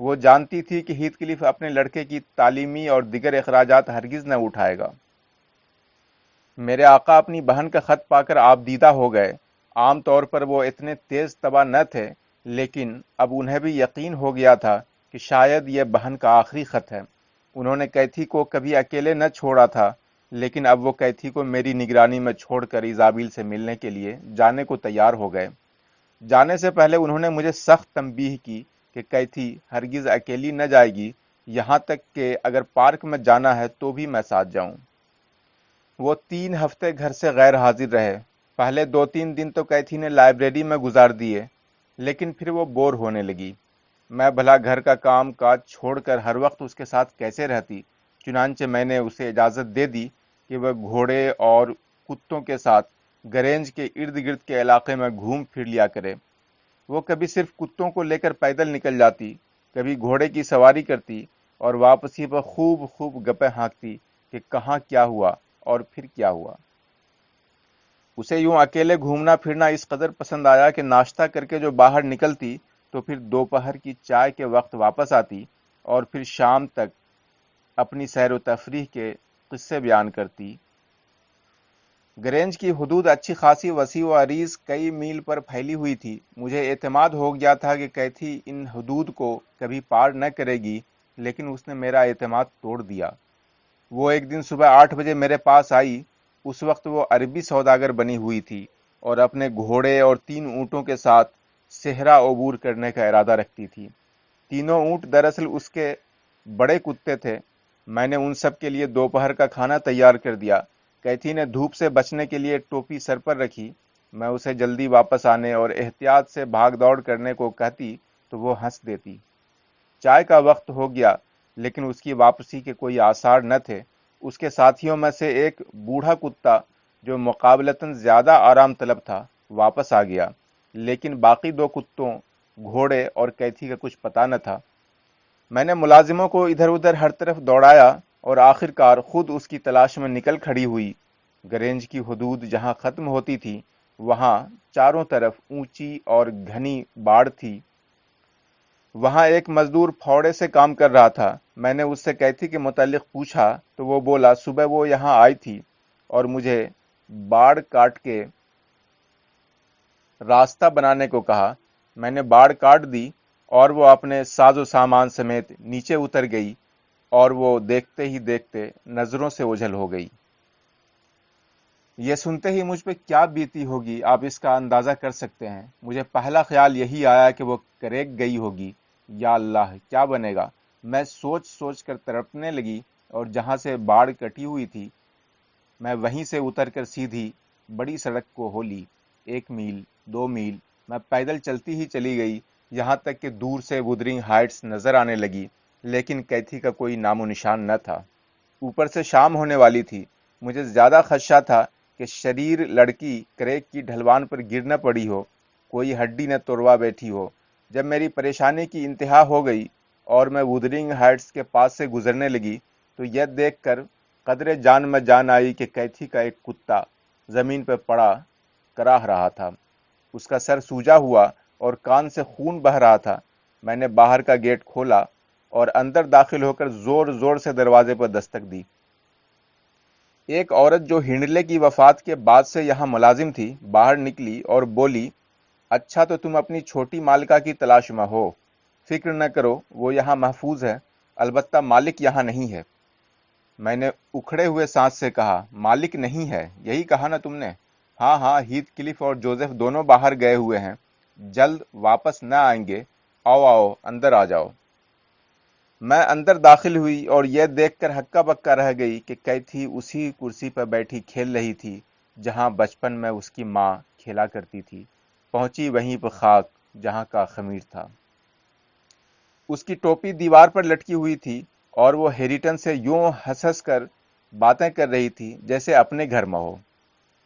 وہ جانتی تھی کہ ہیتھ کلف اپنے لڑکے کی تعلیمی اور دیگر اخراجات ہرگز نہ اٹھائے گا۔ میرے آقا اپنی بہن کا خط پا کر آپ دیدہ ہو گئے۔ عام طور پر وہ اتنے تیز طبع نہ تھے، لیکن اب انہیں بھی یقین ہو گیا تھا کہ شاید یہ بہن کا آخری خط ہے۔ انہوں نے کیتھی کو کبھی اکیلے نہ چھوڑا تھا، لیکن اب وہ کیتھی کو میری نگرانی میں چھوڑ کر ایزابیل سے ملنے کے لیے جانے کو تیار ہو گئے۔ جانے سے پہلے انہوں نے مجھے سخت تنبیہ کی کہ کیتھی ہرگز اکیلی نہ جائے گی، یہاں تک کہ اگر پارک میں جانا ہے تو بھی میں ساتھ جاؤں۔ وہ 3 ہفتے گھر سے غیر حاضر رہے۔ پہلے 2 3 دن تو کیتھی نے لائبریری میں گزار دیے، لیکن پھر وہ بور ہونے لگی۔ میں بھلا گھر کا کام کاج چھوڑ کر ہر وقت اس کے ساتھ کیسے رہتی؟ چنانچہ میں نے اسے اجازت دے دی کہ وہ گھوڑے اور کتوں کے ساتھ گرینج کے ارد گرد کے علاقے میں گھوم پھر لیا کرے۔ وہ کبھی صرف کتوں کو لے کر پیدل نکل جاتی، کبھی گھوڑے کی سواری کرتی اور واپسی پر خوب خوب گپیں ہانکتی کہ کہاں کیا ہوا اور پھر کیا ہوا۔ اسے یوں اکیلے گھومنا پھرنا اس قدر پسند آیا کہ ناشتہ کر کے جو باہر نکلتی تو پھر دوپہر کی چائے کے وقت واپس آتی اور پھر شام تک اپنی سیر و تفریح کے قصے بیان کرتی۔ گرینج کی حدود اچھی خاصی وسیع و عریض کئی میل پر پھیلی ہوئی تھی۔ مجھے اعتماد ہو گیا تھا کہ کیتھی ان حدود کو کبھی پار نہ کرے گی، لیکن اس نے میرا اعتماد توڑ دیا۔ وہ ایک دن صبح 8 بجے میرے پاس آئی۔ اس وقت وہ عربی سوداگر بنی ہوئی تھی اور اپنے گھوڑے اور 3 اونٹوں کے ساتھ صحرا عبور کرنے کا ارادہ رکھتی تھی۔ تینوں اونٹ دراصل اس کے بڑے کتے تھے۔ میں نے ان سب کے لیے دوپہر کا کھانا تیار کر دیا۔ کیتھی نے دھوپ سے بچنے کے لیے ٹوپی سر پر رکھی۔ میں اسے جلدی واپس آنے اور احتیاط سے بھاگ دوڑ کرنے کو کہتی تو وہ ہنس دیتی۔ چائے کا وقت ہو گیا، لیکن اس کی واپسی کے کوئی آثار نہ تھے۔ اس کے ساتھیوں میں سے ایک بوڑھا کتا جو مقابلتاً زیادہ آرام طلب تھا واپس آ گیا، لیکن باقی 2 کتوں، گھوڑے اور کیتھی کا کچھ پتہ نہ تھا۔ میں نے ملازموں کو ادھر ادھر ہر طرف دوڑایا اور آخرکار خود اس کی تلاش میں نکل کھڑی ہوئی۔ گرینج کی حدود جہاں ختم ہوتی تھی وہاں چاروں طرف اونچی اور گھنی باڑ تھی۔ وہاں ایک مزدور پھاوڑے سے کام کر رہا تھا۔ میں نے اس سے کیتھی کے متعلق پوچھا تو وہ بولا صبح وہ یہاں آئی تھی اور مجھے باڑ کاٹ کے راستہ بنانے کو کہا۔ میں نے باڑ کاٹ دی اور وہ اپنے ساز و سامان سمیت نیچے اتر گئی اور وہ دیکھتے ہی دیکھتے نظروں سے اوجھل ہو گئی۔ یہ سنتے ہی مجھ پہ کیا بیتی ہوگی آپ اس کا اندازہ کر سکتے ہیں۔ مجھے پہلا خیال یہی آیا کہ وہ کریک گئی ہوگی۔ یا اللہ، کیا بنے گا؟ میں سوچ سوچ کر تڑپنے لگی اور جہاں سے باڑ کٹی ہوئی تھی میں وہیں سے اتر کر سیدھی بڑی سڑک کو ہو لی۔ 1 میل 2 میل میں پیدل چلتی ہی چلی گئی، یہاں تک کہ دور سے وودرنگ ہائٹس نظر آنے لگی، لیکن کیتھی کا کوئی نام و نشان نہ تھا۔ اوپر سے شام ہونے والی تھی۔ مجھے زیادہ خدشہ تھا کہ شریر لڑکی کریک کی ڈھلوان پر گر نہ پڑی ہو، کوئی ہڈی نہ توڑوا بیٹھی ہو۔ جب میری پریشانی کی انتہا ہو گئی اور میں وودرنگ ہائٹس کے پاس سے گزرنے لگی تو یہ دیکھ کر قدرے جان میں جان آئی کہ کیتھی کا ایک کتا زمین پہ پڑا کراہ رہا تھا۔ اس کا سر سوجا ہوا اور کان سے خون بہہ رہا تھا۔ میں نے باہر کا گیٹ کھولا اور اندر داخل ہو کر زور زور سے دروازے پر دستک دی۔ ایک عورت جو ہنڈلے کی وفات کے بعد سے یہاں ملازم تھی باہر نکلی اور بولی، اچھا تو تم اپنی چھوٹی مالکہ کی تلاش میں ہو۔ فکر نہ کرو، وہ یہاں محفوظ ہے، البتہ مالک یہاں نہیں ہے۔ میں نے اکھڑے ہوئے سانس سے کہا، مالک نہیں ہے، یہی کہا نا تم نے؟ ہاں ہاں، ہیتھ کلف اور جوزف دونوں باہر گئے ہوئے ہیں، جلد واپس نہ آئیں گے۔ آؤ آؤ، اندر آ جاؤ۔ میں اندر داخل ہوئی اور یہ دیکھ کر ہکا بکا رہ گئی کہ کیتھی اسی کرسی پر بیٹھی کھیل رہی تھی جہاں بچپن میں اس کی ماں کھیلا کرتی تھی، پہنچی وہیں پر خاک جہاں کا خمیر تھا۔ اس کی ٹوپی دیوار پر لٹکی ہوئی تھی اور وہ ہیریٹن سے یوں ہنس ہنس کر باتیں کر رہی تھی جیسے اپنے گھر میں ہو۔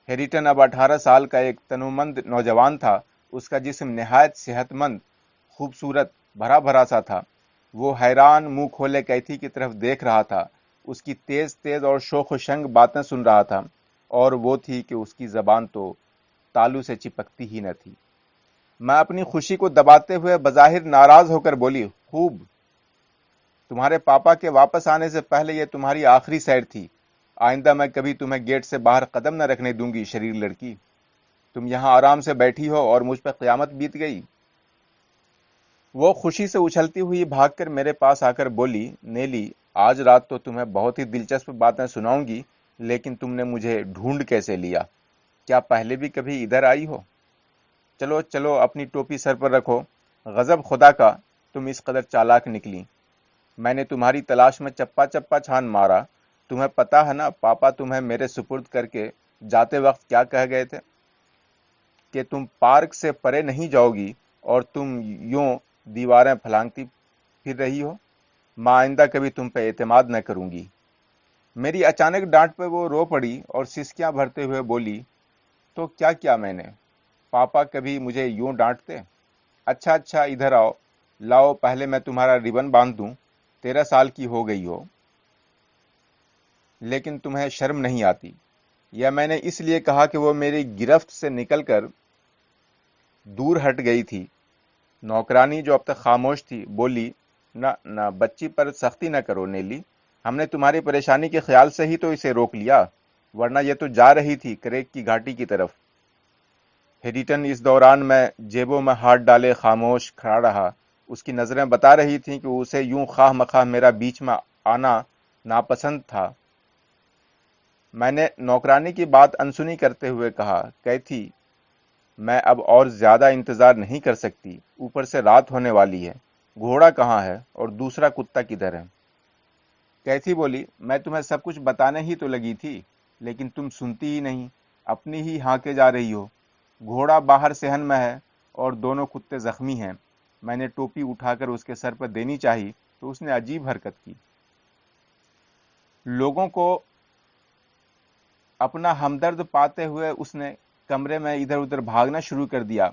ہیریٹن اب 18 سال کا ایک تنومند نوجوان تھا۔ اس کا جسم نہایت صحت مند، خوبصورت، بھرا بھرا سا تھا۔ وہ حیران منہ کھولے کیتھی کی طرف دیکھ رہا تھا، اس کی تیز تیز اور شوخ و شنگ باتیں سن رہا تھا، اور وہ تھی کہ اس کی زبان تو تالو سے چپکتی ہی نہ تھی۔ میں اپنی خوشی کو دباتے ہوئے بظاہر ناراض ہو کر بولی، خوب تمہارے پاپا کے واپس آنے سے پہلے یہ تمہاری آخری سیر تھی. آئندہ میں کبھی تمہیں گیٹ سے باہر قدم نہ رکھنے دوں گی شریر لڑکی. تم یہاں آرام سے بیٹھی ہو اور مجھ پہ قیامت بیت گئی. وہ خوشی سے اچھلتی ہوئی بھاگ کر میرے پاس آ کر بولی، نیلی، آج رات تو تمہیں بہت ہی دلچسپ باتیں سناؤں گی، لیکن تم نے مجھے ڈھونڈ کیسے لیا؟ کیا پہلے بھی کبھی ادھر آئی ہو؟ چلو چلو اپنی ٹوپی سر پر رکھو. غضب خدا کا، تم اس قدر چالاک نکلی. میں نے تمہاری تلاش میں چپا چپا چھان مارا. تمہیں پتا ہے نا پاپا تمہیں میرے سپرد کر کے جاتے وقت کیا کہہ گئے تھے؟ کہ تم پارک سے پرے نہیں جاؤ گی اور تم یوں دیواریں پھلانگتی پھر رہی ہو. میں آئندہ کبھی تم پہ اعتماد نہ کروں گی. میری اچانک ڈانٹ پہ وہ رو پڑی اور سسکیاں بھرتے ہوئے بولی، تو کیا کیا میں نے؟ پاپا کبھی مجھے یوں ڈانٹتے؟ اچھا اچھا ادھر آؤ، لاؤ پہلے میں تمہارا ربن باندھ دوں. 13 سال کی ہو گئی ہو لیکن تمہیں شرم نہیں آتی. یا میں نے اس لیے کہا کہ وہ میری گرفت سے نکل کر دور ہٹ گئی تھی. نوکرانی جو اب تک خاموش تھی بولی، نہ نہ بچی پر سختی نہ کرو نیلی. ہم نے تمہاری پریشانی کے خیال سے ہی تو اسے روک لیا، ورنہ یہ تو جا رہی تھی کریک کی گھاٹی کی طرف. ہیریٹن اس دوران میں جیبوں میں ہاتھ ڈالے خاموش کھڑا رہا. اس کی نظریں بتا رہی تھیں کہ اسے یوں خواہ مخواہ میرا بیچ میں آنا ناپسند تھا. میں نے نوکرانی کی بات انسنی کرتے ہوئے کہا، کیتھی، میں اب اور زیادہ انتظار نہیں کر سکتی. اوپر سے رات ہونے والی ہے. گھوڑا کہاں ہے اور دوسرا کتا کدھر ہے؟ کیتھی بولی، میں تمہیں سب کچھ بتانے ہی تو لگی تھی، لیکن تم سنتی ہی نہیں، اپنی ہی ہانکے جا رہی ہو. گھوڑا باہر صحن میں ہے اور دونوں کتے زخمی ہیں. میں نے ٹوپی اٹھا کر اس کے سر پر دینی چاہی تو اس نے عجیب حرکت کی. لوگوں کو اپنا ہمدرد پاتے ہوئے اس نے کمرے میں ادھر ادھر بھاگنا شروع کر دیا.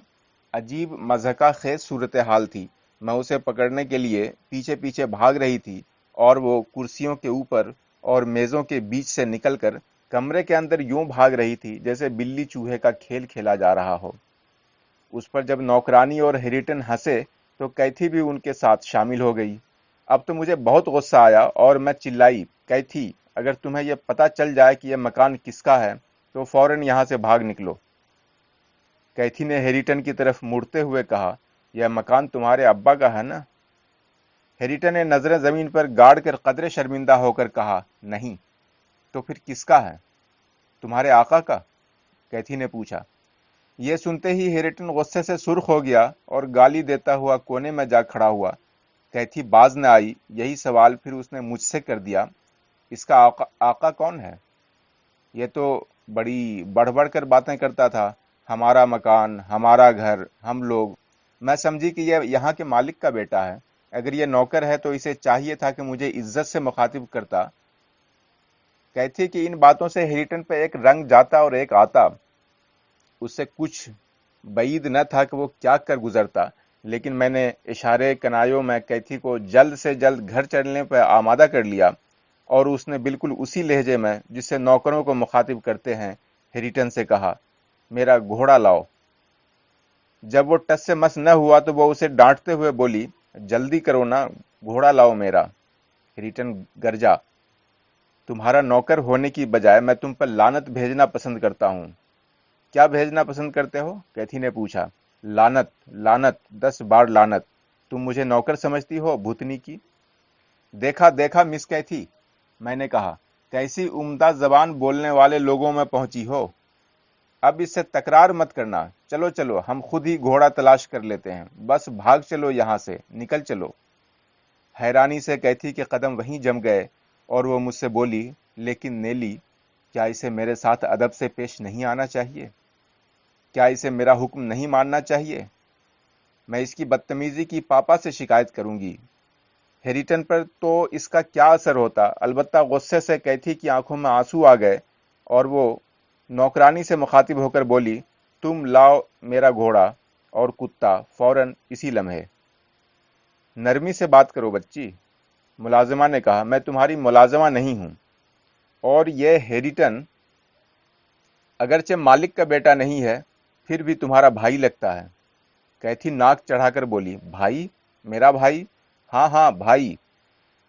عجیب مضحکہ خیز صورتحال تھی. میں اسے پکڑنے کے لیے پیچھے پیچھے بھاگ رہی تھی اور وہ کرسیوں کے اوپر اور میزوں کے بیچ سے نکل کر کمرے کے اندر یوں بھاگ رہی تھی جیسے بلی چوہے کا کھیل کھیلا جا رہا ہو. اس پر جب نوکرانی اور ہیریٹن ہنسے تو کیتھی بھی ان کے ساتھ شامل ہو گئی. اب تو مجھے بہت غصہ آیا اور میں چلائی، کیتھی، اگر تمہیں یہ پتا چل جائے کہ یہ مکان کس کا ہے تو فوراً یہاں سے بھاگ نکلو. کیتھی نے ہیریٹن کی طرف مڑتے ہوئے کہا، یہ مکان تمہارے ابا کا ہے نا؟ ہیریٹن نے نظریں زمین پر گاڑ کر قدرے شرمندہ ہو کر کہا، نہیں. تو پھر کس کا ہے؟ تمہارے آقا کا؟ کیتھی نے پوچھا. یہ سنتے ہی ہیریٹن غصے سے سرخ ہو گیا اور گالی دیتا ہوا کونے میں جا کھڑا ہوا. کیتھی باز نہ آئی. یہی سوال پھر اس نے مجھ سے کر دیا، اس کا آقا کون ہے؟ یہ تو بڑی بڑھ بڑھ کر باتیں کرتا تھا، ہمارا مکان، ہمارا گھر، ہم لوگ. میں سمجھی کہ یہ یہاں کے مالک کا بیٹا ہے. اگر یہ نوکر ہے تو اسے چاہیے تھا کہ مجھے عزت سے مخاطب کرتا. کہتی کہ ان باتوں سے ہیریٹن پہ ایک رنگ جاتا اور ایک آتا. اس سے کچھ بعید نہ تھا کہ وہ کیا کر گزرتا، لیکن میں نے اشارے کنایوں میں کیتھی کو جلد سے جلد گھر چلنے پہ آمادہ کر لیا اور اس نے بالکل اسی لہجے میں جس سے نوکروں کو مخاطب کرتے ہیں ہیریٹن سے کہا، میرا گھوڑا لاؤ. جب وہ ٹس سے مس نہ ہوا تو وہ اسے ڈانٹتے ہوئے بولی، جلدی کرو نا، گھوڑا لاؤ میرا. ہیریٹن گرجا، تمہارا نوکر ہونے کی بجائے میں تم پر لعنت بھیجنا پسند کرتا ہوں. کیا بھیجنا پسند کرتے ہو؟ کیتھی نے پوچھا. لعنت، لعنت، 10 بار لعنت. تم مجھے نوکر سمجھتی ہو بھوتنی کی؟ دیکھا دیکھا مس کیتھی، میں نے کہا، کیسی عمدہ زبان بولنے والے لوگوں میں پہنچی ہو. اب اس سے تکرار مت کرنا. چلو چلو ہم خود ہی گھوڑا تلاش کر لیتے ہیں. بس بھاگ چلو یہاں سے، نکل چلو. حیرانی سے کیتھی کے قدم وہیں جم گئے اور وہ مجھ سے بولی، لیکن نیلی، کیا اسے میرے ساتھ ادب سے پیش نہیں آنا چاہیے؟ کیا اسے میرا حکم نہیں ماننا چاہیے؟ میں اس کی بدتمیزی کی پاپا سے شکایت کروں گی. ہیریٹن پر تو اس کا کیا اثر ہوتا؟ البتہ غصے سے کیتھی کی آنکھوں میں آنسو آ گئے اور وہ نوکرانی سے مخاطب ہو کر بولی، تم لاؤ میرا گھوڑا اور کتا فوراً اسی لمحے. نرمی سے بات کرو بچی، ملازمہ نے کہا. میں تمہاری ملازمہ نہیں ہوں. اور یہ ہیریٹن اگرچہ مالک کا بیٹا نہیں ہے پھر بھی تمہارا بھائی لگتا ہے. کیتھی ناک چڑھا کر بولی، بھائی؟ میرا بھائی؟ ہاں ہاں بھائی.